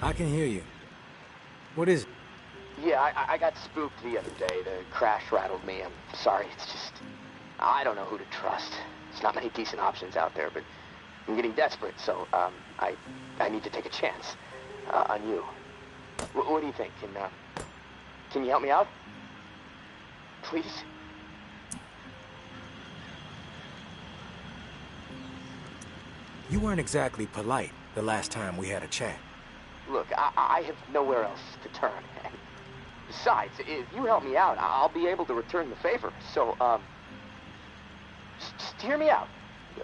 I can hear you. What is it? Yeah, I got spooked the other day. The crash rattled me. I'm sorry, it's just... I don't know who to trust. There's not many decent options out there, but I'm getting desperate, so, I need to take a chance, on you. What do you think? Can you help me out? Please? You weren't exactly polite the last time we had a chat. Look, I have nowhere else to turn. And besides, if you help me out, I'll be able to return the favor. So, just hear me out,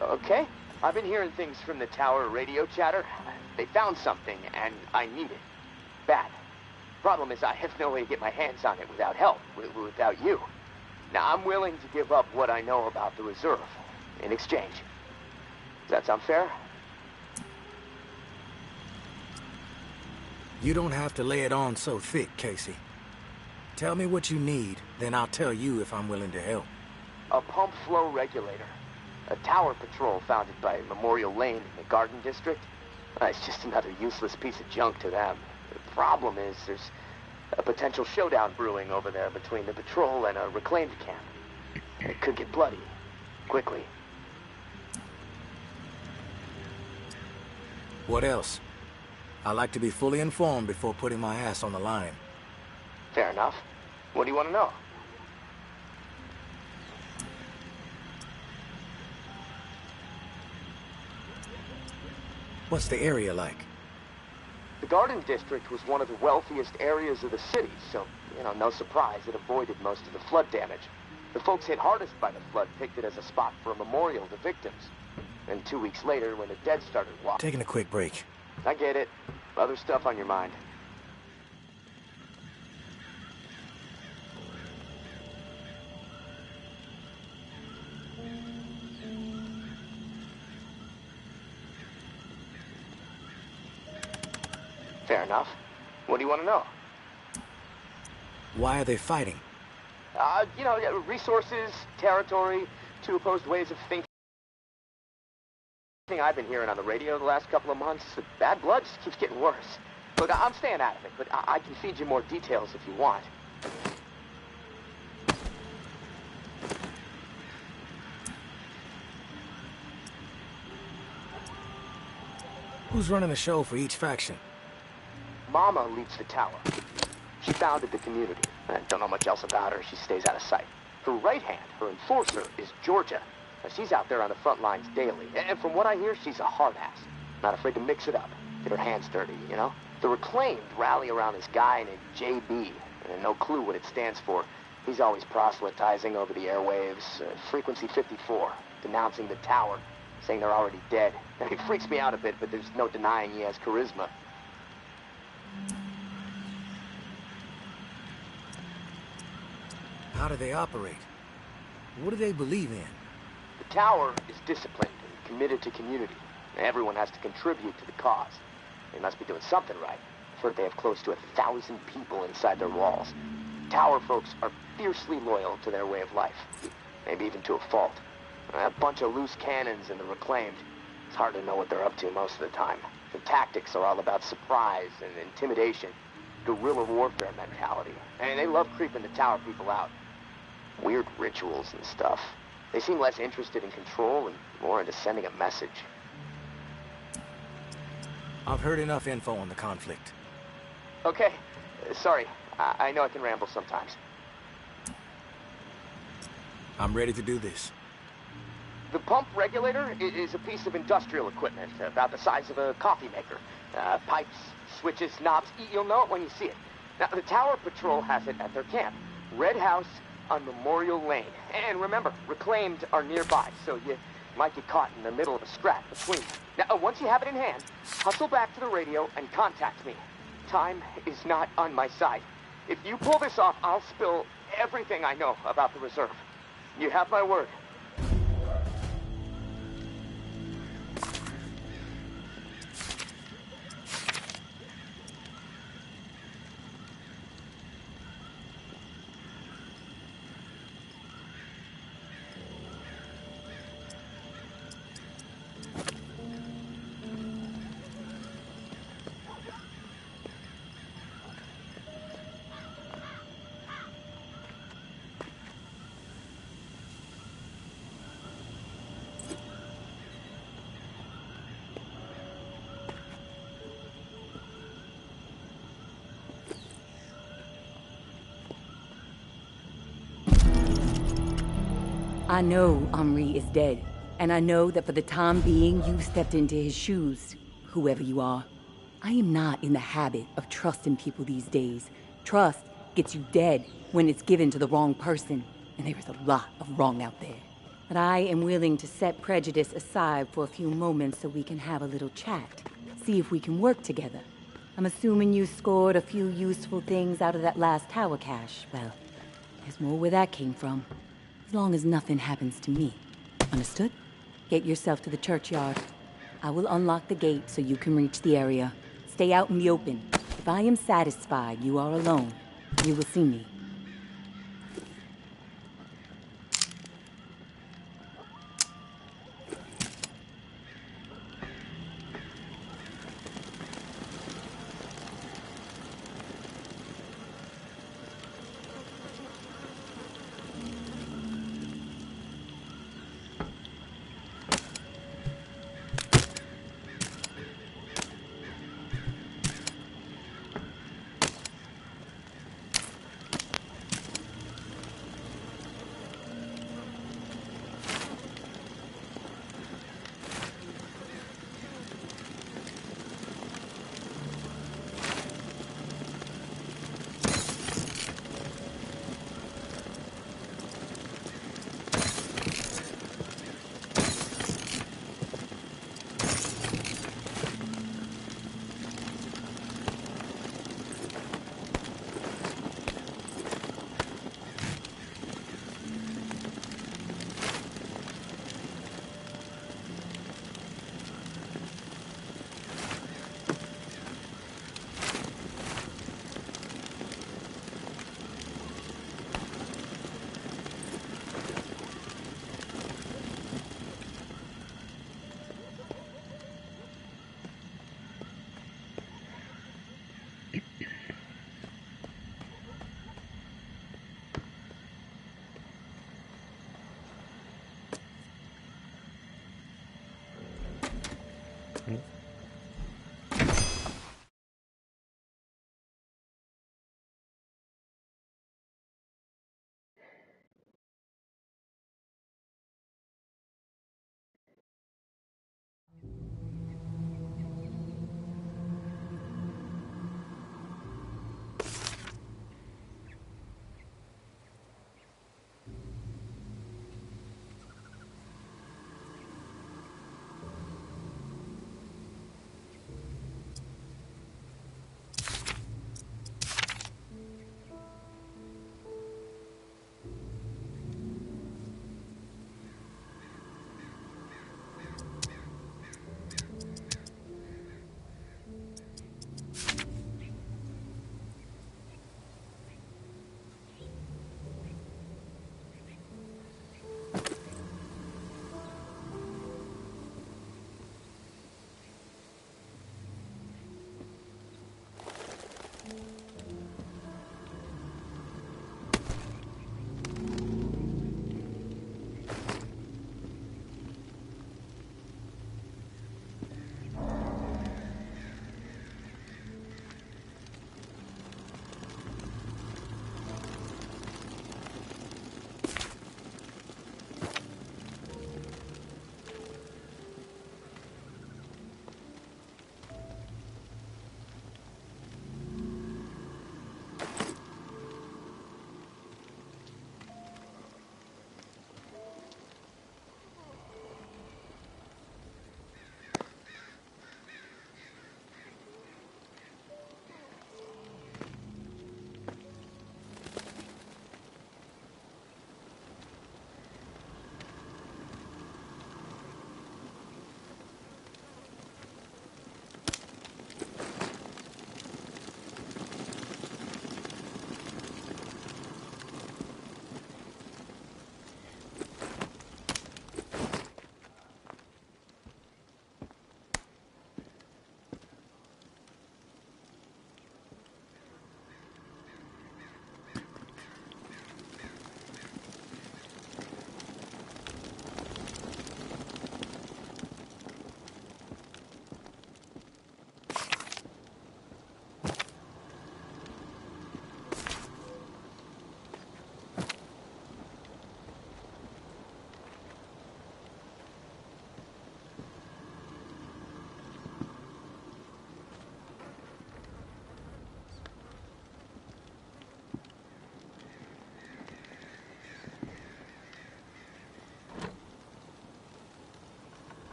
okay? I've been hearing things from the tower radio chatter. They found something, and I need it. Bad. Problem is, I have no way to get my hands on it without help, without you. Now, I'm willing to give up what I know about the reserve in exchange. Does that sound fair? You don't have to lay it on so thick, Casey. Tell me what you need, then I'll tell you if I'm willing to help. A pump flow regulator. A tower patrol founded by Memorial Lane in the Garden District. It's just another useless piece of junk to them. The problem is there's a potential showdown brewing over there between the patrol and a reclaimed camp. It could get bloody. Quickly. What else? I like to be fully informed before putting my ass on the line. Fair enough. What do you want to know? What's the area like? The Garden District was one of the wealthiest areas of the city, so, no surprise, it avoided most of the flood damage. The folks hit hardest by the flood picked it as a spot for a memorial to victims. And 2 weeks later, when the dead started walking... Taking a quick break. I get it. Other stuff on your mind. Fair enough. What do you want to know? Why are they fighting? Resources, territory, two opposed ways of thinking. I've been hearing on the radio the last couple of months. Bad blood just keeps getting worse. Look, I'm staying out of it, but I can feed you more details if you want. Who's running the show for each faction? Mama leads the tower. She founded the community. I don't know much else about her. She stays out of sight. Her right hand, her enforcer, is Georgia. She's out there on the front lines daily. And from what I hear, she's a hard ass. Not afraid to mix it up. Get her hands dirty, The Reclaimed rally around this guy named JB. And no clue what it stands for. He's always proselytizing over the airwaves. Frequency 54. Denouncing the tower. Saying they're already dead. It freaks me out a bit, but there's no denying he has charisma. How do they operate? What do they believe in? The tower is disciplined and committed to community. Everyone has to contribute to the cause. They must be doing something right. I've heard they have close to 1,000 people inside their walls. Tower folks are fiercely loyal to their way of life. Maybe even to a fault. A bunch of loose cannons in the Reclaimed. It's hard to know what they're up to most of the time. The tactics are all about surprise and intimidation. Guerrilla warfare mentality. And they love creeping the tower people out. Weird rituals and stuff. They seem less interested in control and more into sending a message. I've heard enough info on the conflict. Okay. Sorry. I know I can ramble sometimes. I'm ready to do this. The pump regulator is a piece of industrial equipment about the size of a coffee maker. Pipes, switches, knobs. You'll know it when you see it. Now, the Tower Patrol has it at their camp. Red House on Memorial Lane. And remember, Reclaimed are nearby, so you might get caught in the middle of a scrap between them. Now, once you have it in hand, hustle back to the radio and contact me. Time is not on my side. If you pull this off, I'll spill everything I know about the reserve. You have my word. I know Henri is dead, and I know that for the time being you've stepped into his shoes, whoever you are. I am not in the habit of trusting people these days. Trust gets you dead when it's given to the wrong person, and there is a lot of wrong out there. But I am willing to set prejudice aside for a few moments so we can have a little chat. See if we can work together. I'm assuming you scored a few useful things out of that last tower cache. Well, there's more where that came from. As long as nothing happens to me. Understood? Get yourself to the churchyard. I will unlock the gate so you can reach the area. Stay out in the open. If I am satisfied you are alone, you will see me.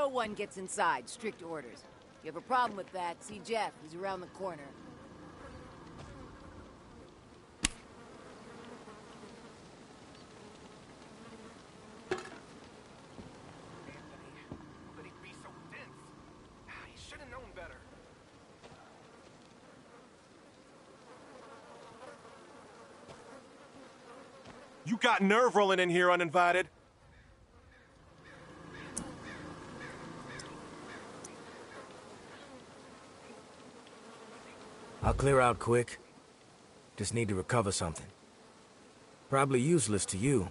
No one gets inside. Strict orders. If you have a problem with that, see Jeff. He's around the corner. But he'd be so dense. He should have known better. You got nerve rolling in here uninvited. I'll clear out quick. Just need to recover something. Probably useless to you.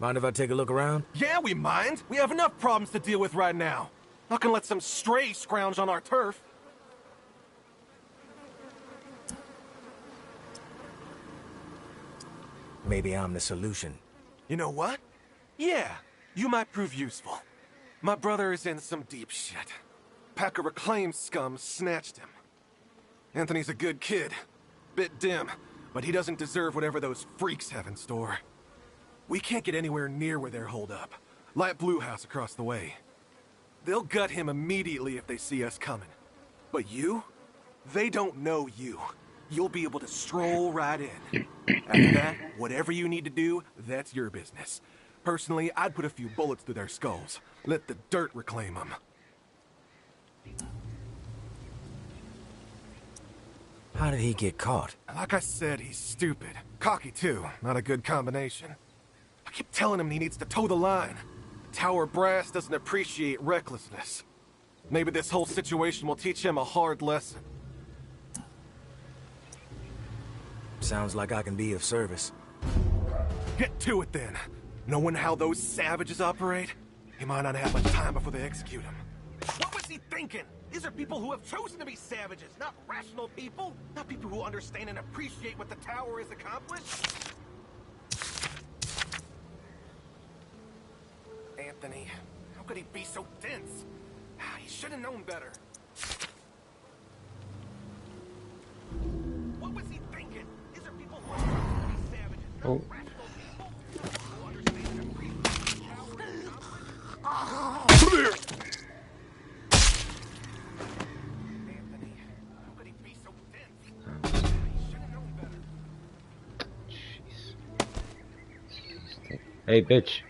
Mind if I take a look around? Yeah, we mind. We have enough problems to deal with right now. Not gonna let some stray scrounge on our turf. Maybe I'm the solution. You know what? Yeah, you might prove useful. My brother is in some deep shit. Pack of reclaimed scum snatched him. Anthony's a good kid. Bit dim, but he doesn't deserve whatever those freaks have in store. We can't get anywhere near where they're holed up. Light Blue House across the way. They'll gut him immediately if they see us coming. But you? They don't know you. You'll be able to stroll right in. After that, whatever you need to do, that's your business. Personally, I'd put a few bullets through their skulls. Let the dirt reclaim them. How did he get caught? Like I said, he's stupid. Cocky, too. Not a good combination. I keep telling him he needs to toe the line. Tower brass doesn't appreciate recklessness. Maybe this whole situation will teach him a hard lesson. Sounds like I can be of service. Get to it, then. Knowing how those savages operate, he might not have much time before they execute him. What was he thinking? These are people who have chosen to be savages, not rational people. Not people who understand and appreciate what the Tower has accomplished. Anthony, how could he be so dense? He should have known better. What was he thinking? These are people who have chosen to be savages, not rational people. Who understand and appreciate the Tower has accomplished. Anthony, how could he be so dense? He should have known better. Jeez. Hey, bitch.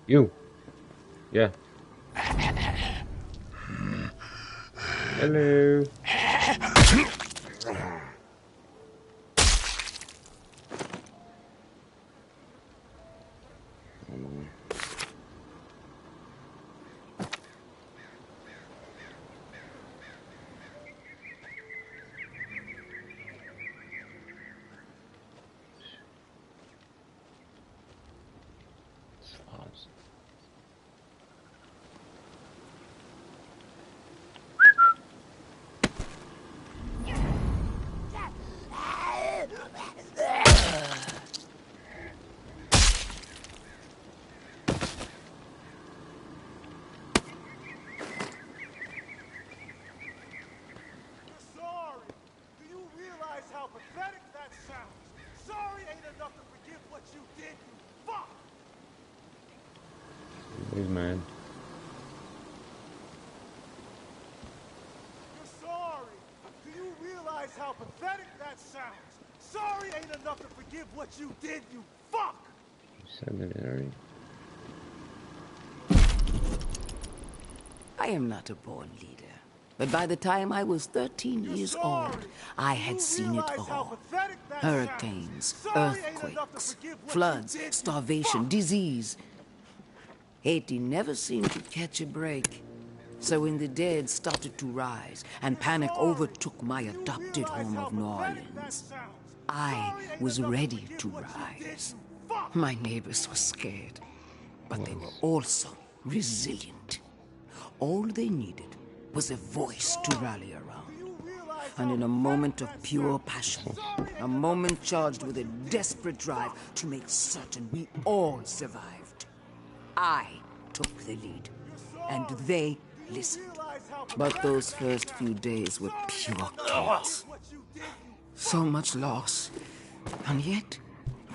You. Yeah. Hello. He's mad. You're sorry. Do you realize how pathetic that sounds? Sorry ain't enough to forgive what you did, you fuck! You said that already. I am not a born leader. But by the time I was 13 years old, I had seen it all. Hurricanes, earthquakes, floods, starvation, disease. Haiti never seemed to catch a break. So when the dead started to rise and panic overtook my adopted home of New Orleans, I was ready to rise. My neighbors were scared, but they were also resilient. All they needed was a voice to rally around. And in a moment of pure passion, a moment charged with a desperate drive to make certain we all survived, I took the lead, and they listened. But those first few days were pure chaos. So much loss, and yet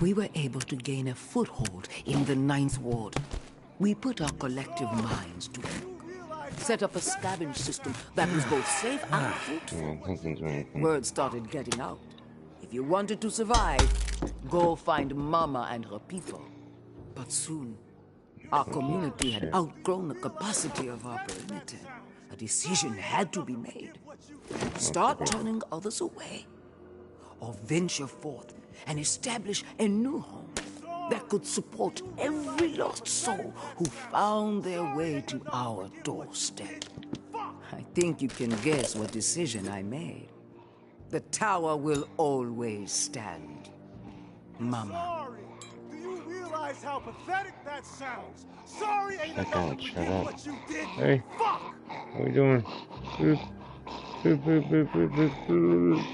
we were able to gain a foothold in the 9th Ward. We put our collective minds to work. Set up a scavenge system that was both safe and fruitful. Word started getting out. If you wanted to survive, go find Mama and her people. But soon, our community had outgrown the capacity of our perimeter. A decision had to be made. Start turning others away, or venture forth and establish a new home that could support every lost soul who found their way to our doorstep. I think you can guess what decision I made. The tower will always stand. Mama. Sorry. Do you realize how pathetic that sounds? Sorry ain't Shut enough up, to shut forget up. what you did. Hey. Fuck. What are we doing? Boop. Boop, boop, boop, boop, boop, boop.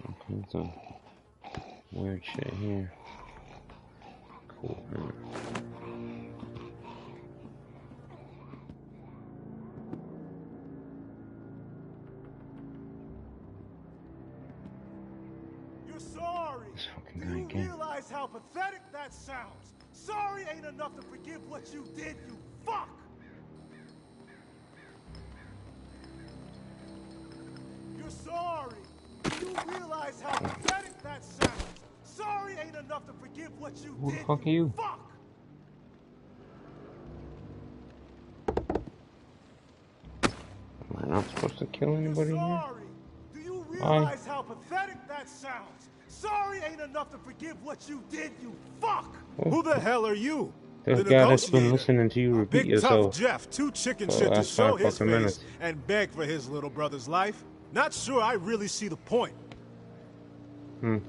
Okay, some weird shit here. Cool. You're sorry. This fucking Do guy you again. realize how pathetic that sounds? Sorry ain't enough to forgive what you did, you fuck. You're sorry. Do you realize how pathetic that sounds? Sorry ain't enough to forgive what you Who the did, fuck are you? fuck. Am I not supposed to kill anybody You're here? sorry. Do you realize how pathetic that sounds? Sorry ain't enough to forgive what you did, you fuck. Oh. Who the hell are you? The guy that's been negotiator. listening to you repeat Big tough yourself Jeff, too chicken for shit the to last show 5 his fucking face minutes. and beg for his little brother's life. Not sure I really see the point. I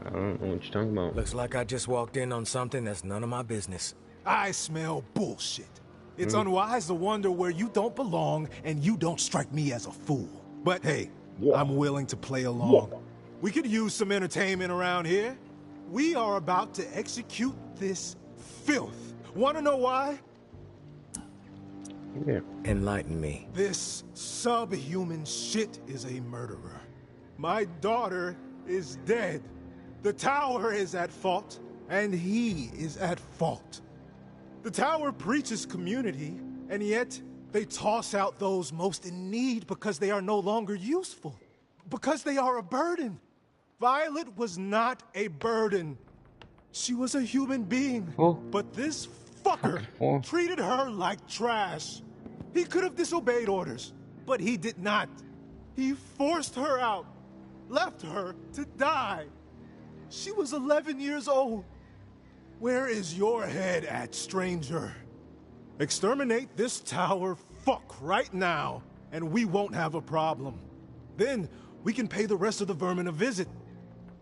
don't know what you're talking about. Looks like I just walked in on something that's none of my business. I smell bullshit. It's unwise to wonder where you don't belong, and you don't strike me as a fool. But hey, I'm willing to play along. We could use some entertainment around here. We are about to execute this filth. Want to know why? Yeah. Enlighten me. This subhuman shit is a murderer. My daughter is dead. The tower is at fault, and he is at fault. The tower preaches community, and yet they toss out those most in need because they are no longer useful. Because they are a burden. Violet was not a burden. She was a human being. Oh. But this fucker treated her like trash. He could have disobeyed orders, but he did not. He forced her out, left her to die. She was 11 years old. Where is your head at, stranger? Exterminate this tower fuck right now, and we won't have a problem. Then we can pay the rest of the vermin a visit.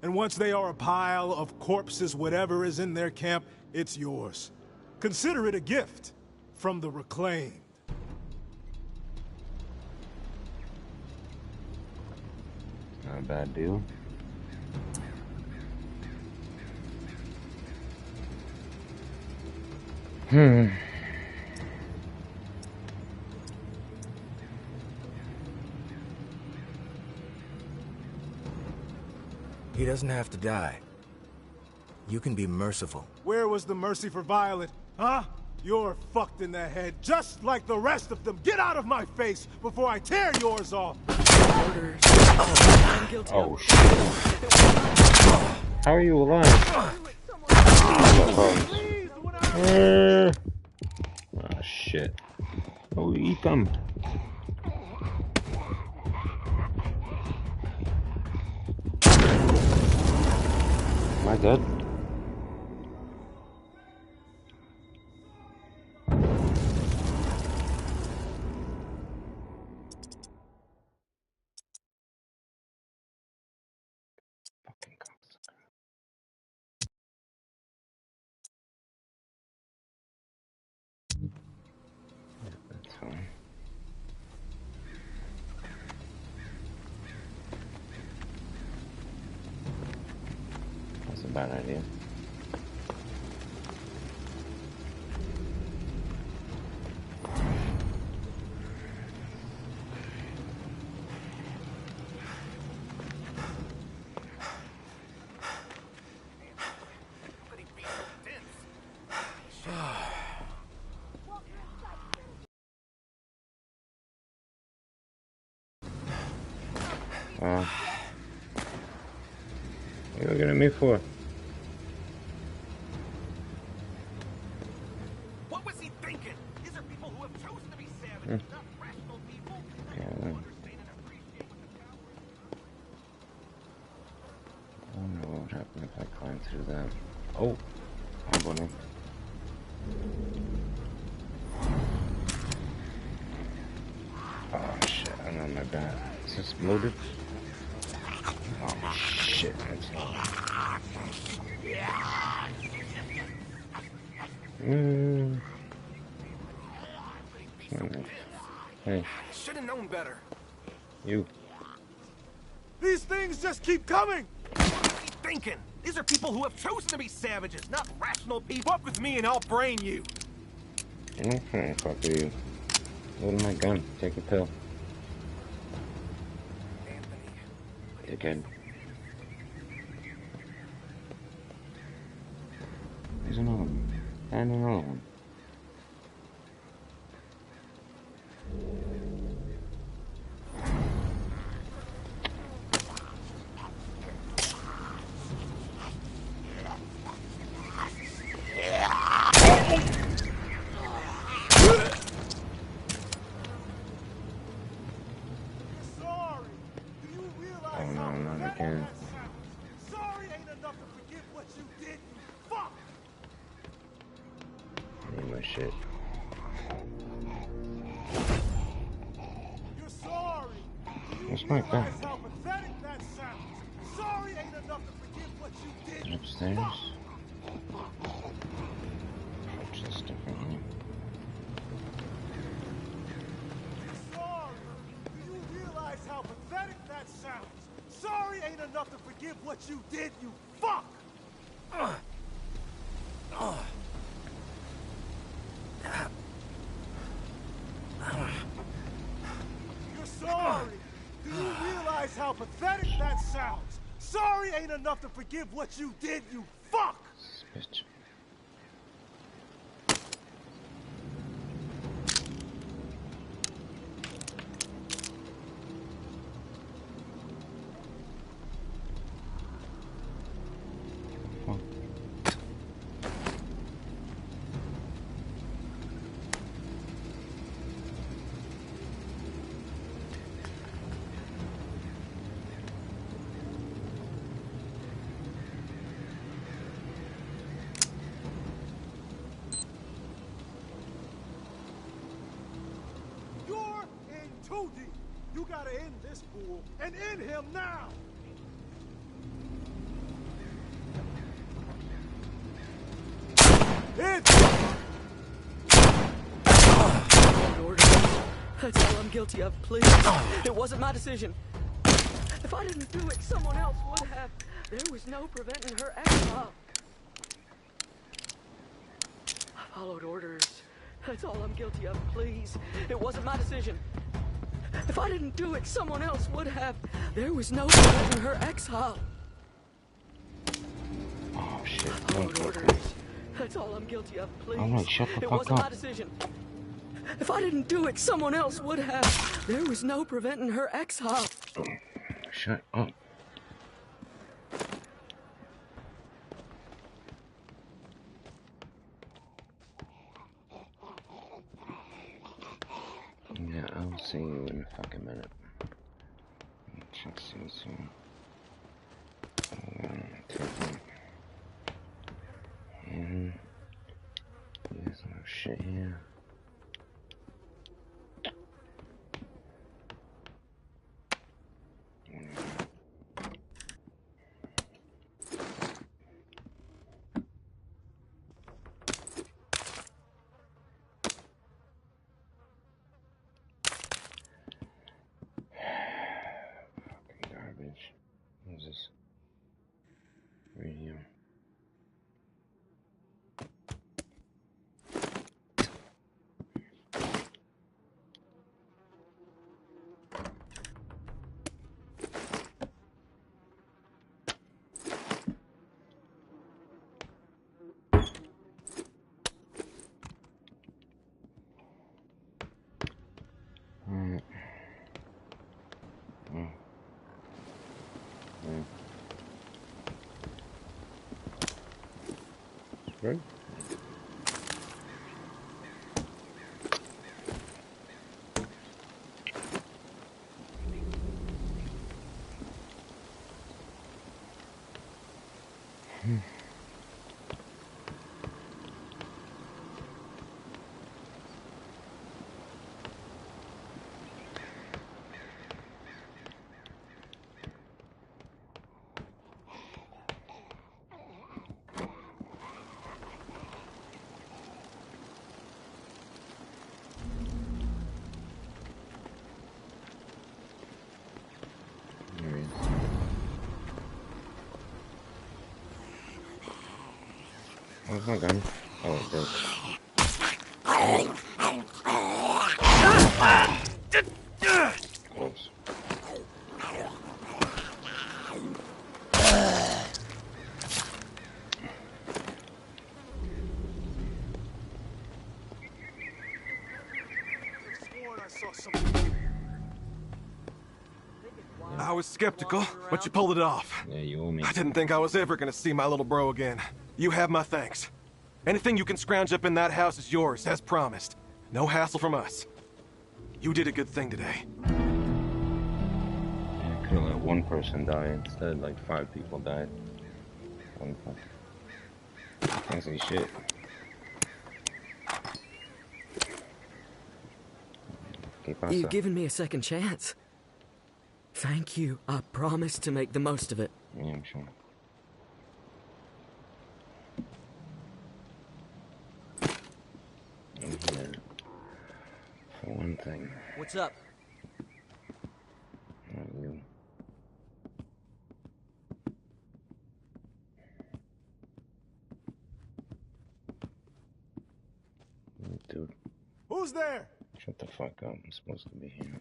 And once they are a pile of corpses, whatever is in their camp, it's yours. Consider it a gift from the reclaimed. Not a bad deal. He doesn't have to die. You can be merciful. Where was the mercy for Violet? Huh? You're fucked in the head, just like the rest of them. Get out of my face before I tear yours off. Oh shit. How are you alive? Oh shit. Oh, eat them. Am I dead? Fucking cocksucker. Yeah, that's fine. That's a bad idea. you looking at me for? What was he thinking? These are people who have chosen to be savages, not rational people. Yeah, I don't know what would happen if I climb through that. Oh, I'm going in. Oh shit, I'm on my back. Is this loaded? Oh shit, that's Hey, Should have known better. you. These things just keep coming! What was he thinking? These are people who have chosen to be savages, not rational people. Walk with me and I'll brain you. Okay, fuck you. Load my gun. Take a pill. Dickhead. There's another one. And another one. Sorry. Do you realize Oh no, how not pathetic again. that sounds? Sorry ain't enough to forgive what you did, you fuck! I need my shit. You're sorry. Do you Where's my realize bag? how pathetic that sounds? Sorry ain't enough to forgive what you did, Is it you upstairs? fuck! Approach this differently. Sorry. Do you realize how pathetic that sounds? Sorry ain't enough to forgive what you did, you fuck! You're sorry. Do you realize how pathetic that sounds? Sorry ain't enough to forgive what you did, you fuck! This bitch. You're in too deep. You gotta end this fool and end him now. That's all I'm guilty of, please. It wasn't my decision. If I didn't do it, someone else would have. There was no preventing her exile. I followed orders. That's all I'm guilty of, please. It wasn't my decision. If I didn't do it, someone else would have. There was no preventing her exile. Oh shit. I followed orders. That's all I'm guilty of, please. Alright, shut the It fuck wasn't my up. decision. If I didn't do it, someone else would have. There was no preventing her exile. Shut up. Yeah, I'll see you in a fucking minute. Check these here. And there's no shit here. Fucking garbage. What is this? Radio. Right? Where's my gun? Oh, it broke. Close. I was skeptical, but you pulled it off. Yeah, you owe me. I didn't think I was ever gonna see my little bro again. You have my thanks. Anything you can scrounge up in that house is yours, as promised. No hassle from us. You did a good thing today. I could have let one person die instead, like 5 people died. One person. Can't say shit. You've given me a second chance. Thank you. I promise to make the most of it. Yeah, I'm sure. I'm here for one thing. What's up? Not you. Dude, Who's there? shut the fuck up. I'm supposed to be here.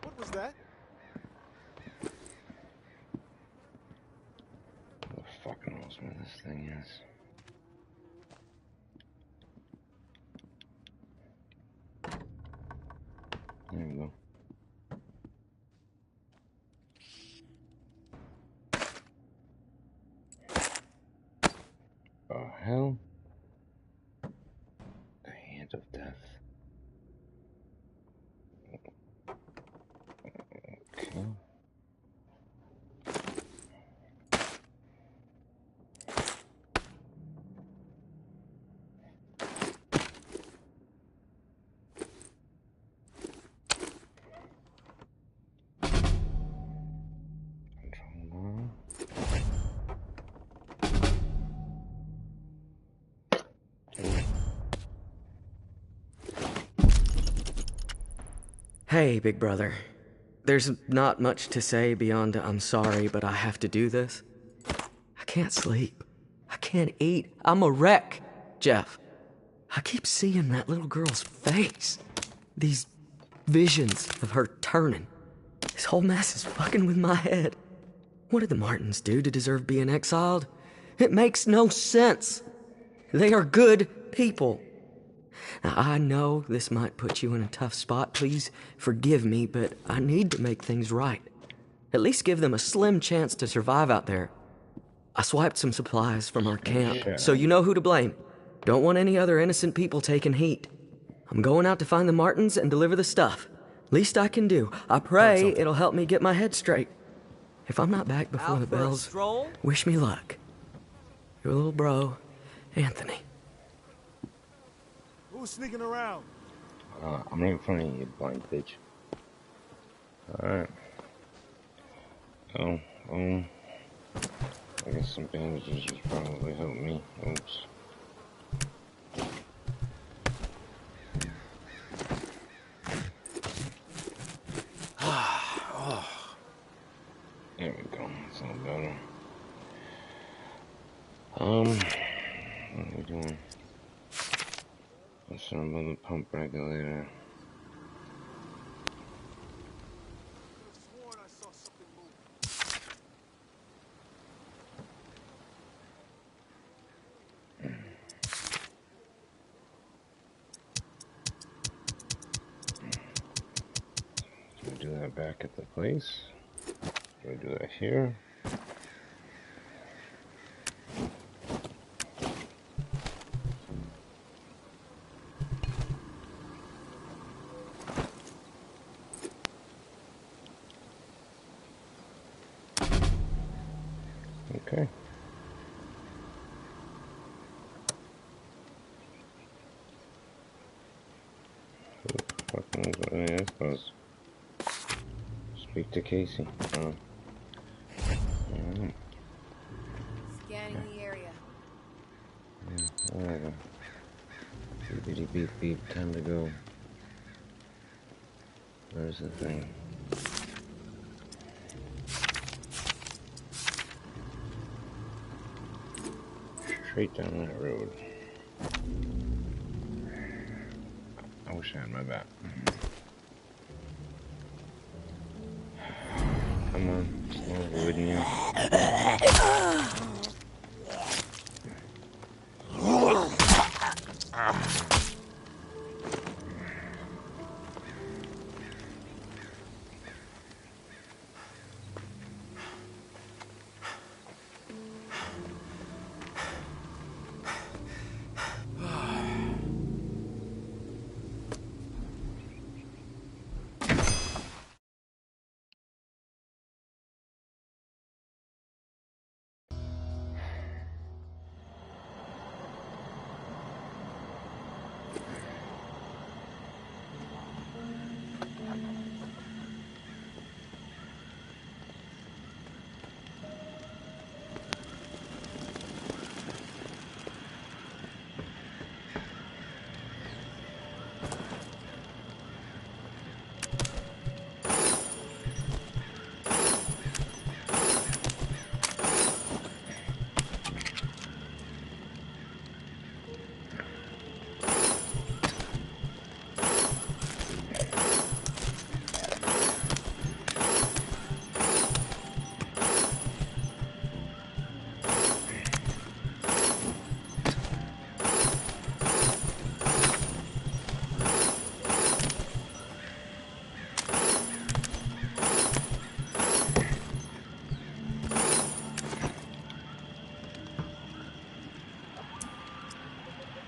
What was that? Who the fuck knows where this thing is? There we go. Oh, hell? The hand of death. Okay. Control now. Hey, big brother. There's not much to say beyond I'm sorry, but I have to do this. I can't sleep. I can't eat. I'm a wreck, Jeff. I keep seeing that little girl's face. These visions of her turning. This whole mess is fucking with my head. What did the Martins do to deserve being exiled? It makes no sense. They are good people. Now, I know this might put you in a tough spot. Please forgive me, but I need to make things right. At least give them a slim chance to survive out there. I swiped some supplies from our camp, so you know who to blame. Don't want any other innocent people taking heat. I'm going out to find the Martins and deliver the stuff. Least I can do. I pray it'll help me get my head straight. If I'm not back before the bells, wish me luck. Your little bro, Anthony. Who's sneaking around? I'm right in front of you, blind bitch. Alright. Oh, I guess some bandages would probably help me. Oops. There we go. That's a little better. What are we doing? Let's turn on the pump regulator. do that back at the place. Do I do that here? Okay. I suppose. Speak to Casey. Scanning the area. Yeah, whatever. Beep, beep, beep. Time to go. Where's the thing? Straight down that road. I wish I had my bat. Come on, slow, wouldn't you?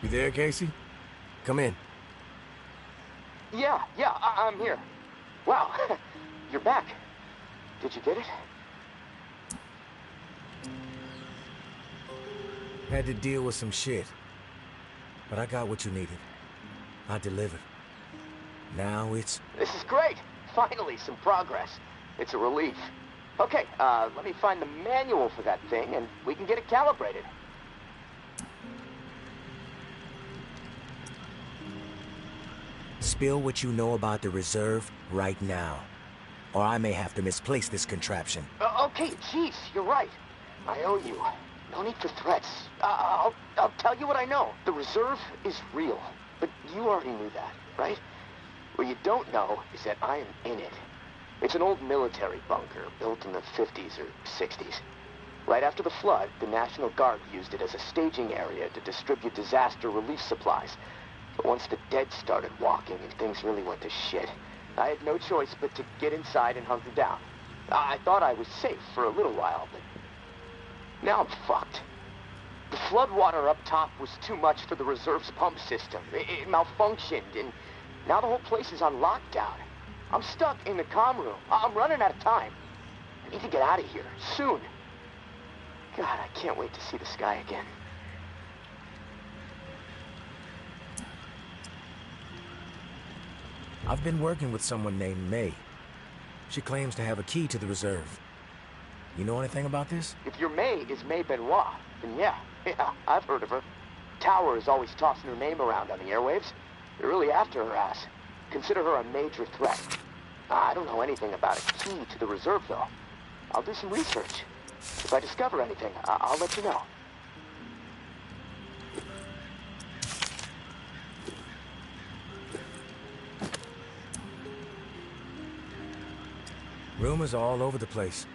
You there, Casey? Come in. Yeah, I'm here. Wow, you're back. Did you get it? Had to deal with some shit. But I got what you needed. I delivered. Now it's... This is great. Finally, some progress. It's a relief. Okay, let me find the manual for that thing and we can get it calibrated. Spill what you know about the reserve right now. Or I may have to misplace this contraption. Okay, jeez, you're right. I owe you. No need for threats. I'll tell you what I know. The reserve is real. But you already knew that, right? What you don't know is that I am in it. It's an old military bunker built in the 50s or 60s. Right after the flood, the National Guard used it as a staging area to distribute disaster relief supplies. But once the dead started walking and things really went to shit, I had no choice but to get inside and hunker down. I thought I was safe for a little while, but now I'm fucked. The floodwater up top was too much for the reserve's pump system. It malfunctioned, and now the whole place is on lockdown. I'm stuck in the comm room. I'm running out of time. I need to get out of here, soon. God, I can't wait to see the sky again. I've been working with someone named May. She claims to have a key to the reserve. You know anything about this? If your May is May Benoit, then yeah, I've heard of her. Tower is always tossing her name around on the airwaves. They're really after her ass. Consider her a major threat. I don't know anything about a key to the reserve, though. I'll do some research. If I discover anything, I'll let you know. Rumors all over the place.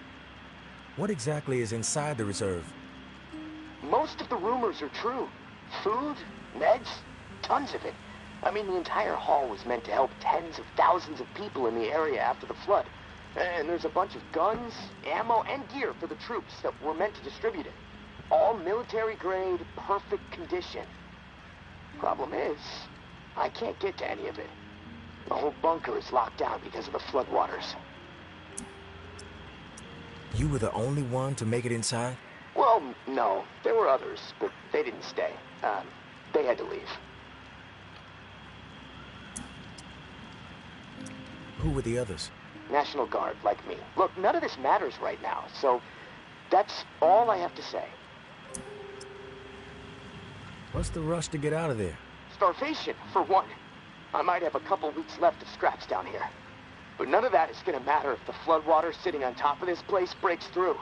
What exactly is inside the reserve? Most of the rumors are true. Food, meds, tons of it. I mean, the entire hall was meant to help tens of thousands of people in the area after the flood. And there's a bunch of guns, ammo, and gear for the troops that were meant to distribute it. All military-grade, perfect condition. Problem is, I can't get to any of it. The whole bunker is locked down because of the floodwaters. You were the only one to make it inside? Well, no. There were others, but they didn't stay. They had to leave. Who were the others? National Guard, like me. Look, none of this matters right now, so that's all I have to say. What's the rush to get out of there? Starvation, for one. I might have a couple weeks left of scraps down here. But none of that is gonna matter if the floodwater sitting on top of this place breaks through.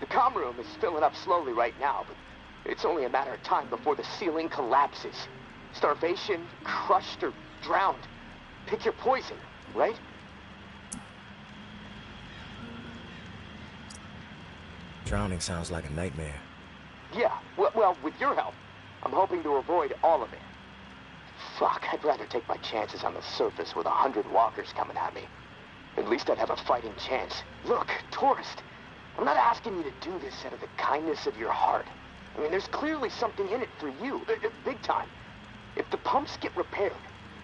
The comm room is filling up slowly right now, but it's only a matter of time before the ceiling collapses. Starvation, crushed, or drowned. Pick your poison, right? Drowning sounds like a nightmare. Yeah, well, with your help, I'm hoping to avoid all of it. Fuck, I'd rather take my chances on the surface with 100 walkers coming at me. At least I'd have a fighting chance. Look, tourist, I'm not asking you to do this out of the kindness of your heart. I mean, there's clearly something in it for you, big time. If the pumps get repaired,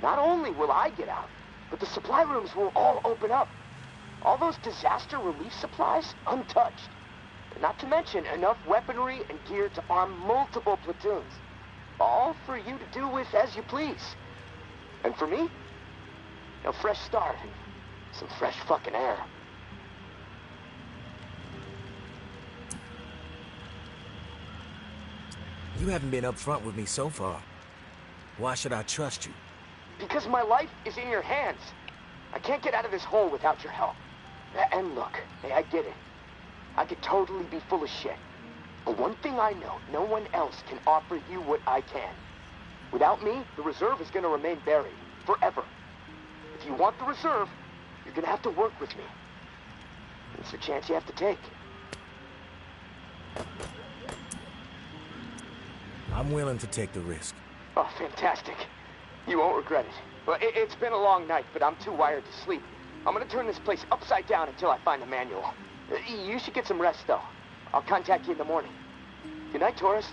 not only will I get out, but the supply rooms will all open up. All those disaster relief supplies, untouched. Not to mention enough weaponry and gear to arm multiple platoons. All for you to do with as you please. And for me, a fresh start and some fresh fucking air. You haven't been upfront with me so far. Why should I trust you? Because my life is in your hands. I can't get out of this hole without your help. And look, I get it. I could totally be full of shit. But one thing I know, no one else can offer you what I can. Without me, the reserve is gonna remain buried. Forever. If you want the reserve, you're gonna have to work with me. It's a chance you have to take. I'm willing to take the risk. Oh, fantastic. You won't regret it. Well, it's been a long night, but I'm too wired to sleep. I'm gonna turn this place upside down until I find the manual. You should get some rest, though. I'll contact you in the morning. Good night, tourist.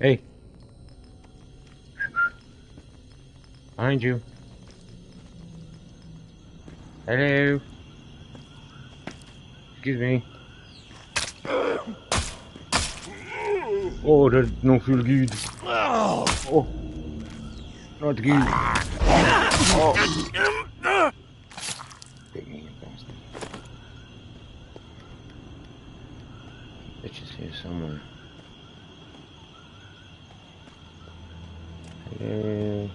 Hey. behind you. Hello. Excuse me. Oh, that don't feel good. Oh, not good. Oh. Big me, bastard. Bitch is here somewhere. Hello.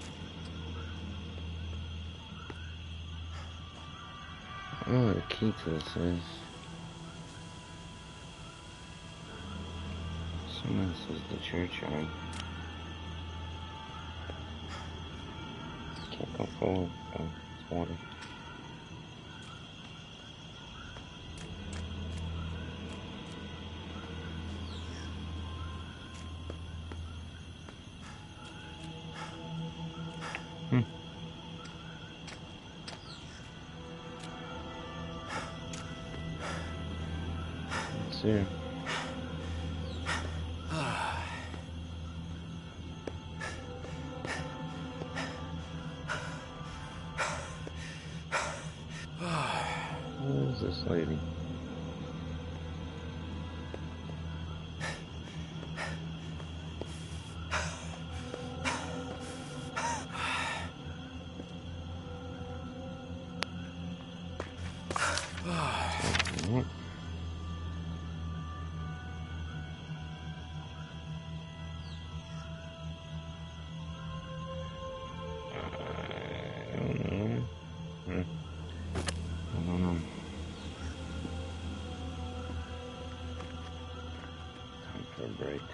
I don't know what the key to this is. Someone says the churchyard. Can't go forward. Oh, it's water. Let's see. Who is this lady? I don't know. Time for a break.